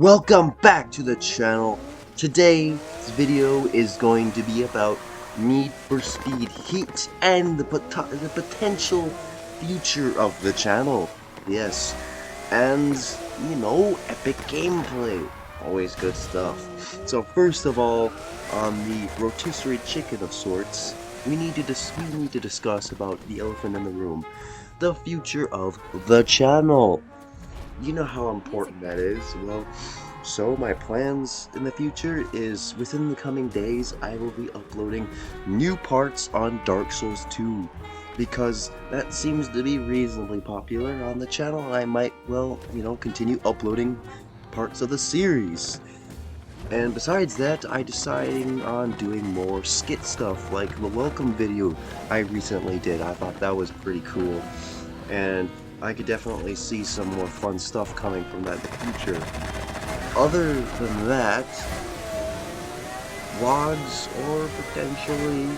Welcome back to the channel. Today's video is going to be about Need for Speed Heat and the potential future of the channel. Yes, and epic gameplay. Always good stuff. So first of all, on the rotisserie chicken of sorts, we need to discuss about the elephant in the room, the future of the channel. You know how important that is. Well, so my plans in the future is within the coming days I will be uploading new parts on Dark Souls 2 because that seems to be reasonably popular on the channel, and I might, well, continue uploading parts of the series. And besides that, I deciding on doing more skit stuff like the welcome video I recently did. I thought that was pretty cool, and I could definitely see some more fun stuff coming from that in the future. Other than that, vlogs or potentially,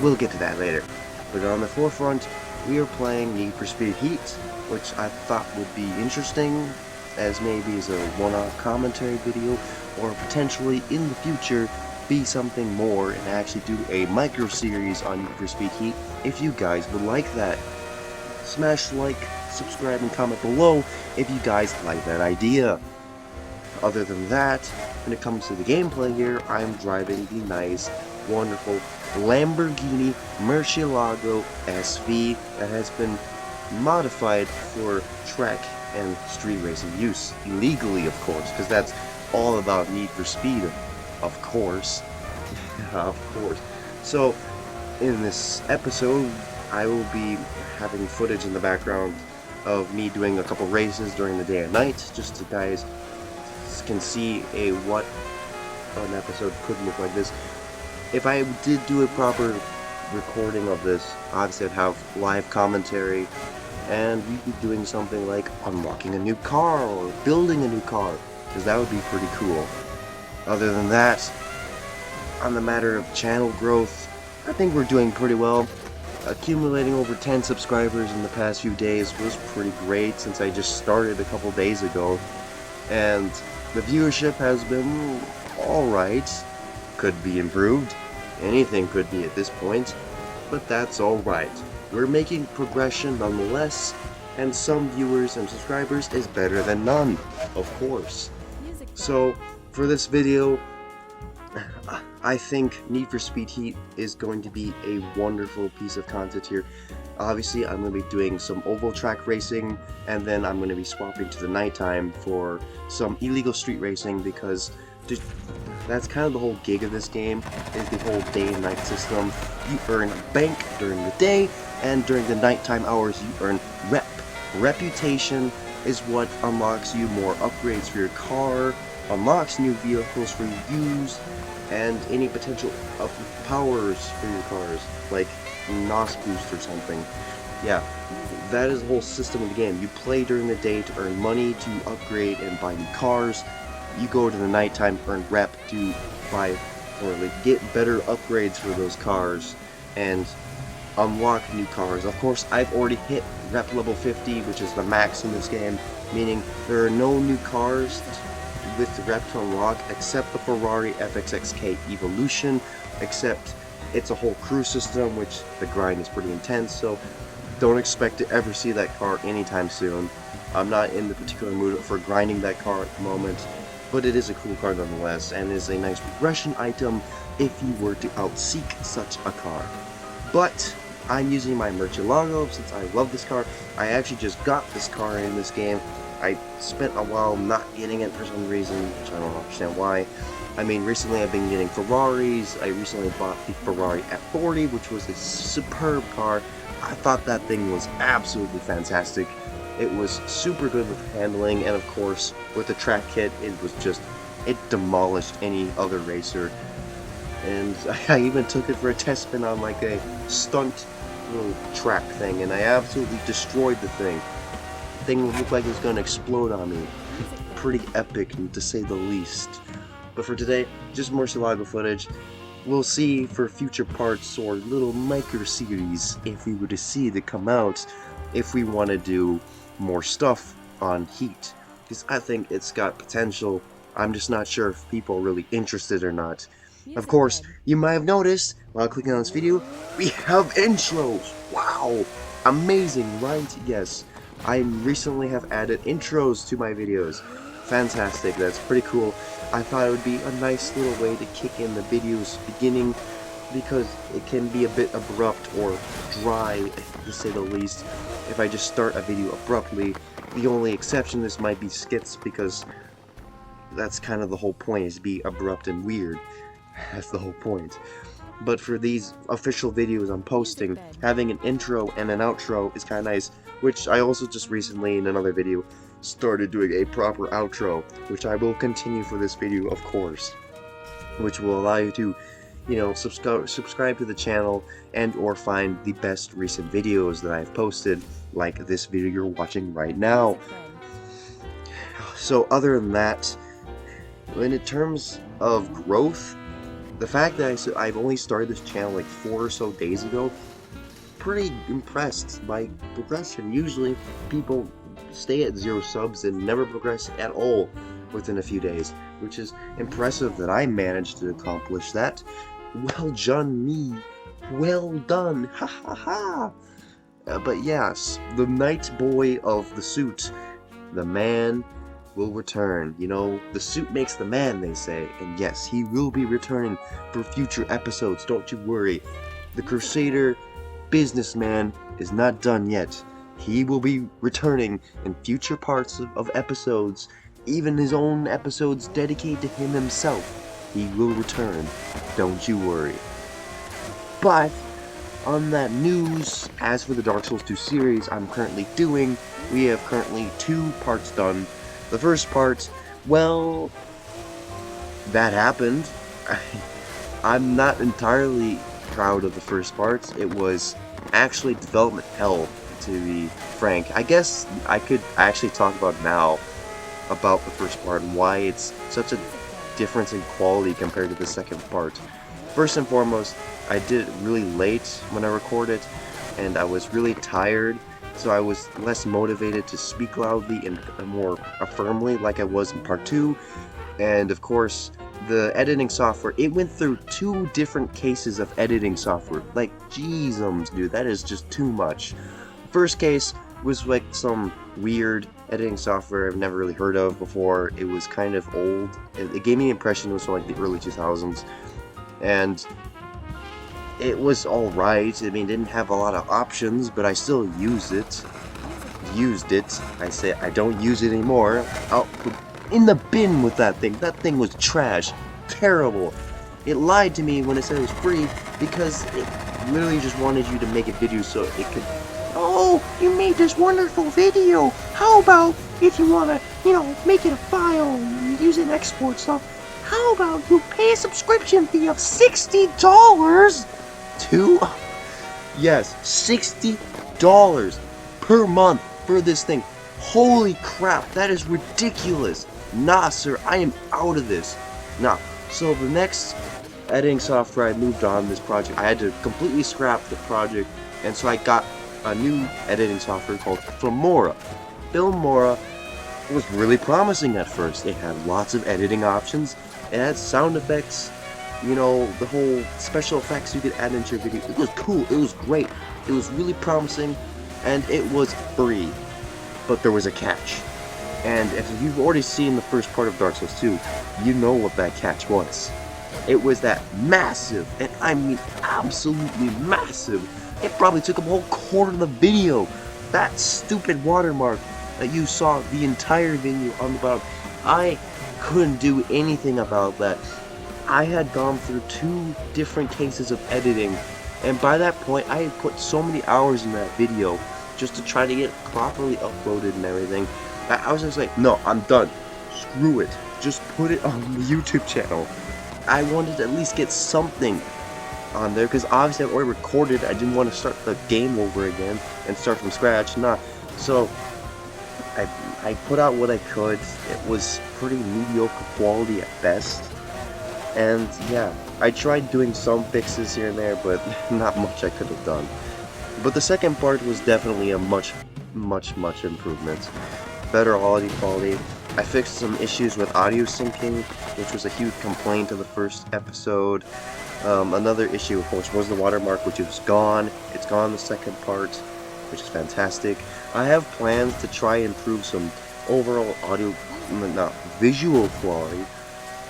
we'll get to that later. But on the forefront, we are playing Need for Speed Heat, which I thought would be interesting as maybe as a one-off commentary video, or potentially in the future be something more and actually do a micro series on Need for Speed Heat if you guys would like that. Smash like, subscribe, and comment below if you guys like that idea. Other than that, when it comes to the gameplay here, I'm driving the nice, wonderful Lamborghini Murcielago SV that has been modified for track and street racing use, illegally of course, because that's all about Need for Speed, of course. Of course. So, in this episode, I will be having footage in the background of me doing a couple races during the day and night, just so guys can see what an episode could look like this. If I did do a proper recording of this, obviously I'd have live commentary, and we'd be doing something like unlocking a new car or building a new car, because that would be pretty cool. Other than that, on the matter of channel growth, I think we're doing pretty well. Accumulating over 10 subscribers in the past few days was pretty great since I just started a couple days ago, and the viewership has been alright. Could be improved. Anything could be at this point, but that's alright. We're making progression nonetheless, and some viewers and subscribers is better than none, of course. So, for this video, I think Need for Speed Heat is going to be a wonderful piece of content here. Obviously, I'm going to be doing some oval track racing, and then I'm going to be swapping to the nighttime for some illegal street racing, because that's kind of the whole gig of this game, is the whole day and night system. You earn bank during the day, and during the nighttime hours you earn rep. Reputation is what unlocks you more upgrades for your car, unlocks new vehicles for you to use, and any potential powers for your cars, like NOS boost or something. Yeah, that is the whole system of the game. You play during the day to earn money to upgrade and buy new cars. You go to the nighttime to earn rep to buy or get better upgrades for those cars and unlock new cars. Of course, I've already hit rep level 50, which is the max in this game, meaning there are no new cars with the rep to unlock except the Ferrari FXXK Evolution, except it's a whole crew system, which the grind is pretty intense, so don't expect to ever see that car anytime soon. I'm not in the particular mood for grinding that car at the moment, but it is a cool car nonetheless, and is a nice progression item if you were to outseek such a car. But I'm using my Murcielago since I love this car. I actually just got this car in this game. I spent a while not getting it for some reason, which I don't understand why. I mean, recently I've been getting Ferraris. I recently bought the Ferrari F40, which was a superb car. I thought that thing was absolutely fantastic. It was super good with handling, and of course, with the track kit, it demolished any other racer. And I even took it for a test spin on like a stunt little track thing, and I absolutely destroyed the thing. The thing looked like it was going to explode on me. Pretty epic, to say the least. But for today, just Murcielago footage. We'll see for future parts or little micro series if we were to see to come out, if we want to do more stuff on Heat. because I think it's got potential. I'm just not sure if people are really interested or not. Of course, you might have noticed while clicking on this video, we have intros. Wow, amazing, right? Yes, I recently have added intros to my videos. Fantastic, that's pretty cool. I thought it would be a nice little way to kick in the video's beginning, because it can be a bit abrupt or dry, to say the least, if I just start a video abruptly. The only exception to this might be skits, because that's kind of the whole point, is to be abrupt and weird. That's the whole point. But for these official videos I'm posting, having an intro and an outro is kind of nice, which I also just recently, in another video, started doing a proper outro, which I will continue for this video, of course, which will allow you to, you know, subscribe to the channel and or find the best recent videos that I've posted, like this video you're watching right now. So other than that, in terms of growth, the fact that I've only started this channel like 4 or so days ago, pretty impressed by progression. Usually people stay at 0 subs and never progress at all within a few days, which is impressive that I managed to accomplish that. Well done me, well done, ha ha ha. But yes, the Knight Boy of the suit, the man, will return. You know, the suit makes the man, they say, and yes, he will be returning for future episodes, don't you worry. The Crusader businessman is not done yet. He will be returning in future parts of episodes, even his own episodes dedicated to him himself. He will return, don't you worry. But on that news, as for the Dark Souls 2 series I'm currently doing, we have currently 2 parts done. The first part, well, that happened. I'm not entirely proud of the first part. It was actually development hell, to be frank. I guess I could actually talk about now about the first part and why it's such a difference in quality compared to the second part. First and foremost, I did it really late when I recorded, and I was really tired, so I was less motivated to speak loudly and more firmly like I was in part 2. And of course, the editing software, it went through 2 different cases of editing software. Like, jeezums, dude, that is just too much. First case was like some weird editing software I've never really heard of before. It was kind of old. It gave me the impression it was from like the early 2000s. And it was alright. I mean, it didn't have a lot of options, but I still used it. I say I don't use it anymore. I'll put in the bin with that thing. That thing was trash. Terrible. It lied to me when it said it was free, because it literally just wanted you to make a video so it could... Oh, you made this wonderful video. How about if you want to, you know, make it a file and use it and export stuff? How about you pay a subscription fee of $60 to... Yes, $60 per month for this thing. Holy crap, that is ridiculous. Nah, sir, I am out of this. Nah, so the next editing software I moved on this project, I had to completely scrap the project, and so I got a new editing software called Filmora. Filmora was really promising at first. It had lots of editing options. It had sound effects, you know, the whole special effects you could add into your video. It was cool, it was great, it was really promising, and it was free. But there was a catch. And if you've already seen the first part of Dark Souls 2, you know what that catch was. It was that massive, and I mean absolutely massive, it probably took up a whole quarter of the video, that stupid watermark that you saw the entire video on the bottom. I couldn't do anything about that. I had gone through 2 different cases of editing, and by that point I had put so many hours in that video just to try to get it properly uploaded and everything. I was just like, no, I'm done. Screw it. Just put it on the YouTube channel. I wanted to at least get something on there, because obviously I've already recorded. I didn't want to start the game over again and start from scratch. Nah. So I put out what I could. It was pretty mediocre quality at best. And yeah, I tried doing some fixes here and there, but not much I could have done. But the second part was definitely a much improvement. Better audio quality, I fixed some issues with audio syncing, which was a huge complaint of the first episode. Another issue, of course, was the watermark, which is gone. It's gone in the second part, which is fantastic. I have plans to try and improve some overall audio, not visual quality.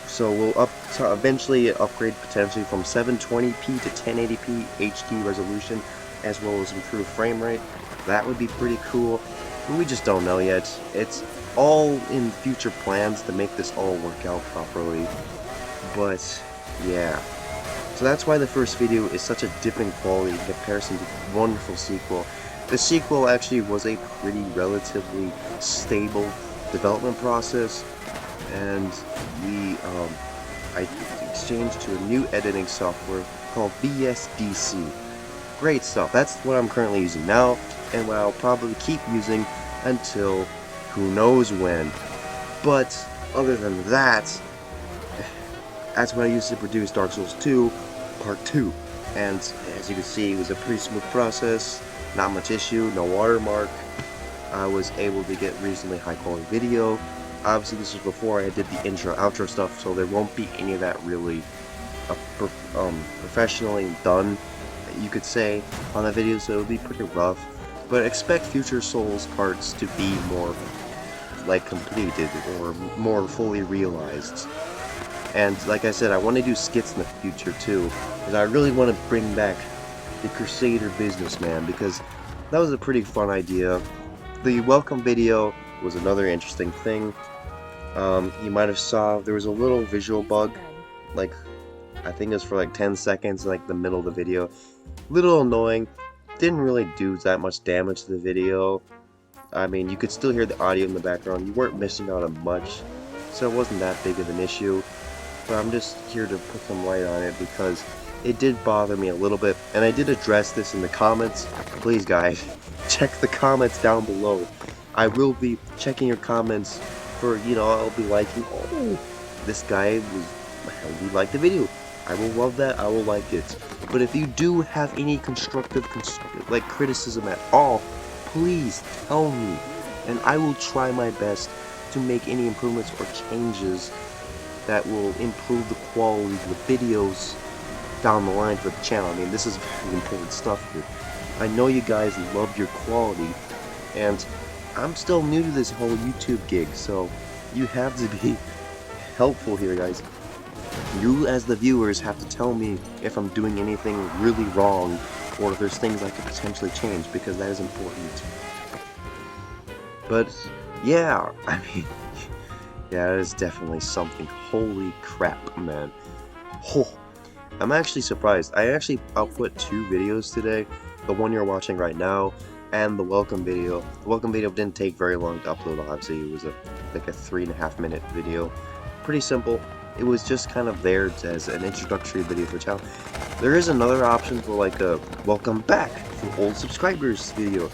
So we'll eventually upgrade potentially from 720p to 1080p HD resolution, as well as improve frame rate. That would be pretty cool. We just don't know yet. It's all in future plans to make this all work out properly. But yeah. So that's why the first video is such a dip in quality in comparison to the wonderful sequel. The sequel actually was a pretty relatively stable development process, and I exchanged to a new editing software called VSDC. Great stuff. That's what I'm currently using now, and what I'll probably keep using until who knows when. But other than that, that's what I used to produce Dark Souls 2 Part 2. And as you can see, it was a pretty smooth process, not much issue, no watermark. I was able to get reasonably high quality video. Obviously this was before I did the intro outro stuff, so there won't be any of that really professionally done, you could say, on the video, so it'll be pretty rough. But expect future Souls parts to be more like completed or more fully realized. And like I said, I want to do skits in the future too, because I really want to bring back the Crusader businessman, because that was a pretty fun idea. The welcome video was another interesting thing. You might have saw there was a little visual bug, like I think it was for like 10 seconds, like the middle of the video. Little annoying, didn't really do that much damage to the video. I mean, you could still hear the audio in the background, you weren't missing out on much, so it wasn't that big of an issue. But I'm just here to put some light on it because it did bother me a little bit, and I did address this in the comments. Please guys, check the comments down below. I will be checking your comments for, you know, I'll be liking, oh, this guy we liked the video. I will love that, I will like it. But if you do have any constructive like criticism at all, please tell me, and I will try my best to make any improvements or changes that will improve the quality of the videos down the line for the channel. I mean, this is very important stuff here. I know you guys love your quality, and I'm still new to this whole YouTube gig, so you have to be helpful here, guys. You as the viewers have to tell me if I'm doing anything really wrong, or if there's things I could potentially change, because that is important. But yeah, I mean, yeah, that is definitely something. Holy crap, man. Oh, I'm actually surprised. I'll put 2 videos today. The one you're watching right now, and the welcome video. The welcome video didn't take very long to upload, obviously. It was like a 3.5-minute video. Pretty simple. It was just kind of there as an introductory video for the channel. There is another option for like a welcome back for old subscribers video.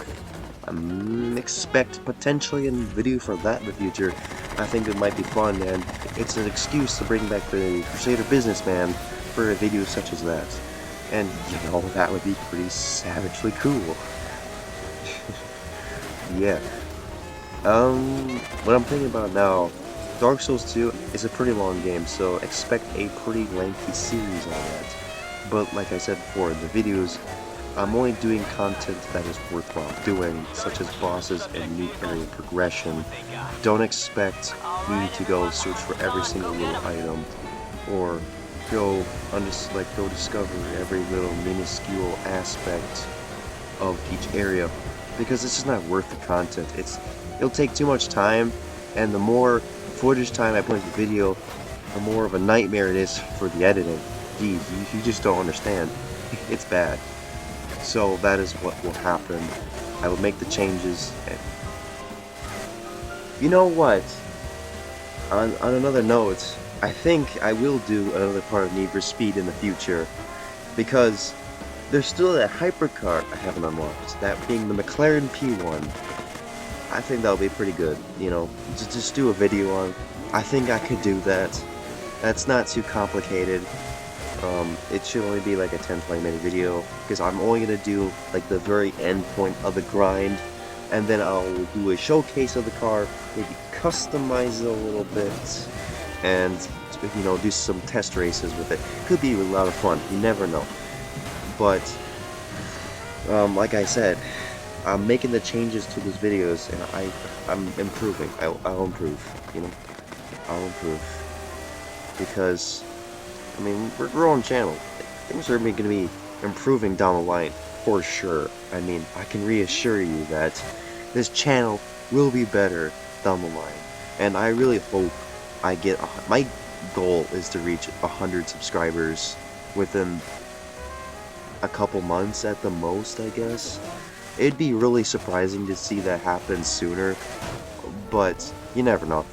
Expect potentially a video for that in the future. I think it might be fun, and it's an excuse to bring back the Crusader businessman for a video such as that. And you know, that would be pretty savagely cool. Yeah. What I'm thinking about now, Dark Souls 2 is a pretty long game, so expect a pretty lengthy series on that. But like I said before, in the videos, I'm only doing content that is worthwhile doing, such as bosses and new area progression. Don't expect me to go search for every single little item, or go discover every little minuscule aspect of each area, because it's just not worth the content. It'll take too much time, and the more footage time I put into the video, the more of a nightmare it is for the editing. Geez, you just don't understand. It's bad. So that is what will happen. I will make the changes, and you know what? On another note, I think I will do another part of Need for Speed in the future, because there's still that hypercar I haven't unlocked, that being the McLaren P1. I think that'll be pretty good, you know, just do a video on. I think I could do that. That's not too complicated. It should only be like a 10-20 minute video, because I'm only going to do like the very end point of the grind, and then I'll do a showcase of the car, maybe customize it a little bit and, you know, do some test races with it. Could be a lot of fun. You never know. But like I said, I'm making the changes to these videos, and I'm improving. I'll improve. You know, I'll improve because I mean we're a growing channel. Things are going to be improving down the line for sure. I mean, I can reassure you that this channel will be better down the line, and I really hope I get. My goal is to reach 100 subscribers within a couple months at the most, I guess. It'd be really surprising to see that happen sooner, but you never know.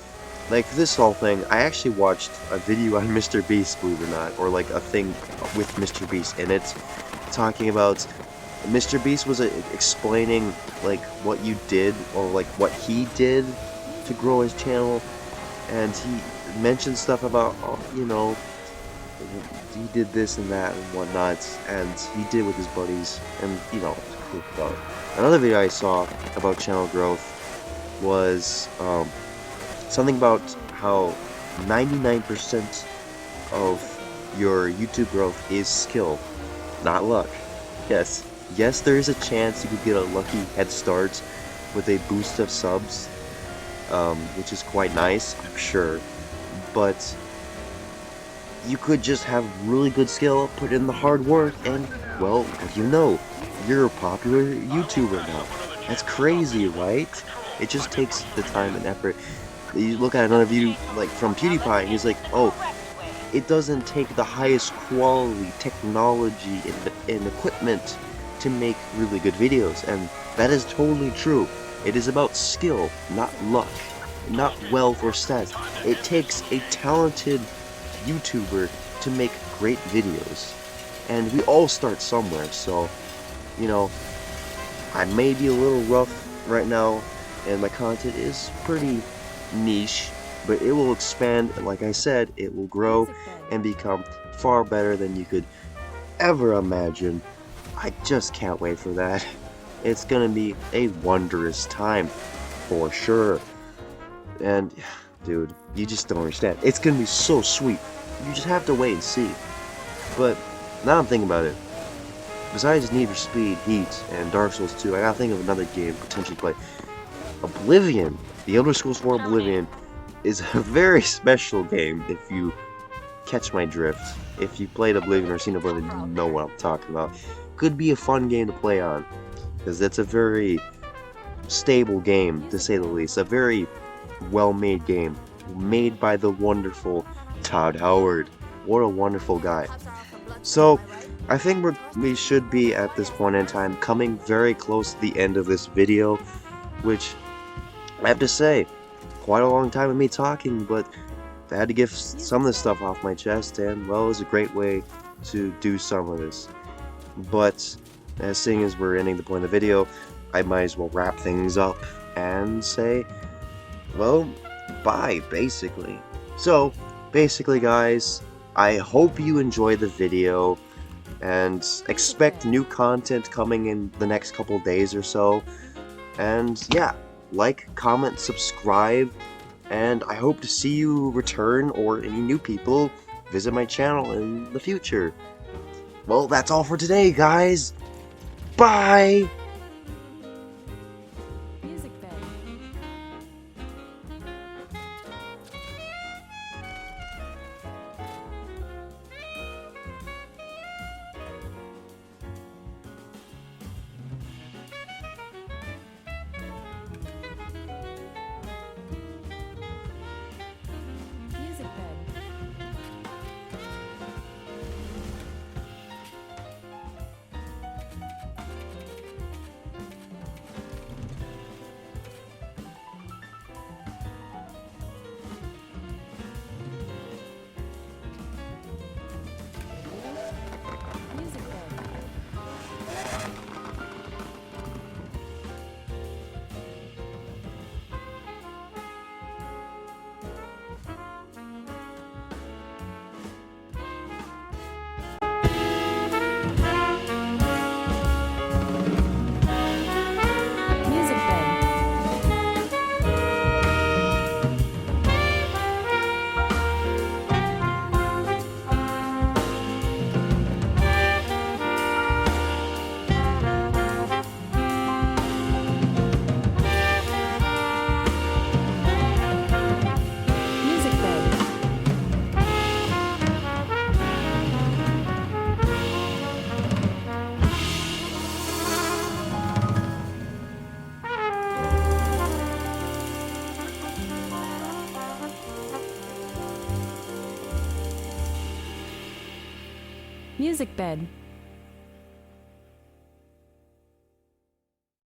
Like this whole thing, I actually watched a video on Mr. Beast, believe it or not, or like a thing with Mr. Beast in it, talking about Mr. Beast was explaining like what you did, or like what he did to grow his channel, and he mentioned stuff about, you know, he did this and that and whatnot, and he did with his buddies, and you know, cool stuff. Another video I saw about channel growth was something about how 99% of your YouTube growth is skill, not luck. Yes, there is a chance you could get a lucky head start with a boost of subs, which is quite nice, I'm sure, but you could just have really good skill, put in the hard work, and, well, what do you know? You're a popular YouTuber now. That's crazy, right? It just takes the time and effort. You look at another video, like, from PewDiePie, and he's like, oh, it doesn't take the highest quality technology and equipment to make really good videos, and that is totally true. It is about skill, not luck, not wealth or stats. It takes a talented YouTuber to make great videos, and we all start somewhere. So, you know, I may be a little rough right now, and my content is pretty niche, but it will expand, and like I said, it will grow and become far better than you could ever imagine. I just can't wait for that. It's gonna be a wondrous time for sure. And dude, you just don't understand. It's gonna be so sweet. You just have to wait and see. But now I'm thinking about it. Besides Need for Speed, Heat, and Dark Souls 2, I gotta think of another game potentially play. Oblivion. The Elder Scrolls 4 Oblivion is a very special game if you catch my drift. If you played Oblivion or seen Oblivion, you know what I'm talking about. Could be a fun game to play on, because it's a very stable game, to say the least. A very well-made game, made by the wonderful Todd Howard. What a wonderful guy. So, I think we should be, at this point in time, coming very close to the end of this video, which, I have to say, quite a long time of me talking, but I had to get some of this stuff off my chest, and, well, it was a great way to do some of this. But, as seeing as we're ending the point of the video, I might as well wrap things up and say, well, bye, basically. So, basically, guys, I hope you enjoyed the video, and expect new content coming in the next couple days or so. And yeah, like, comment, subscribe, and I hope to see you return, or any new people visit my channel in the future. Well, that's all for today, guys. Bye! Music Bed.